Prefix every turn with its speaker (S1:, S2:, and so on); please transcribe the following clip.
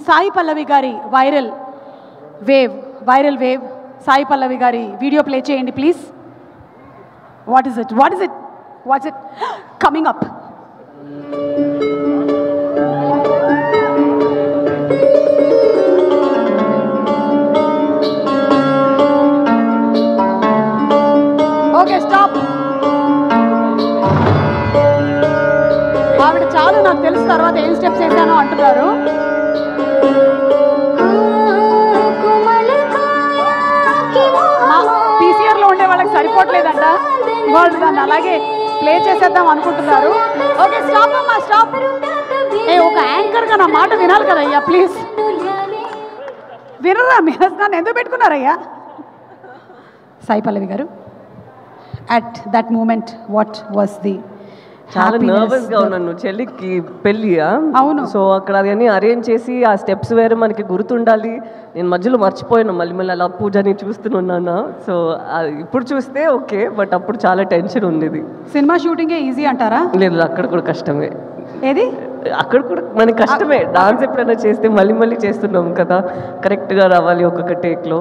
S1: సాయి పల్లవి గారి viral wave Sai Pallavi గారి video play చేయండి please. What is it coming up? Okay stop. ఆవిడ చాలు నాకు తెలుసు తర్వాత ఏం స్టెప్స్ వేసానో అంటున్నారు. పీసీఆర్లో ఉండే వాళ్ళకి సరిపోవట్లేదంట, వాళ్ళు దాన్ని అలాగే ప్లే చేసేద్దాం అనుకుంటున్నారు. ఓకే స్టాప్ అమ్మా స్టాప్. ఒక యాంకర్గా నా మాట వినాలి కదయ్యా ప్లీజ్. వినరా మీరు? నన్ను ఎందుకు పెట్టుకున్నారయ్యా? సాయి పల్లవి గారు, at that moment what was the?
S2: చాలా నర్వస్ గా ఉన్నాను. చెల్లికి పెళ్ళి,
S1: అవును.
S2: సో అక్కడ అవన్నీ అరేంజ్ చేసి ఆ స్టెప్స్ వేరే మనకి గుర్తుండాలి. నేను మధ్యలో మర్చిపోయాను, మళ్ళీ అలా పూజని చూస్తున్నాను. సో ఇప్పుడు చూస్తే ఓకే, బట్ అప్పుడు చాలా టెన్షన్ ఉంది.
S1: సినిమా షూటింగే ఈజీ అంటారా?
S2: లేదు, అక్కడ కూడా కష్టమే.
S1: ఏది?
S2: అక్కడ కూడా మనకి కష్టమే. డాన్స్ ఎప్పుడైనా చేస్తే మళ్ళీ చేస్తున్నాం కదా, కరెక్ట్గా రావాలి ఒక్కొక్క టేక్లో.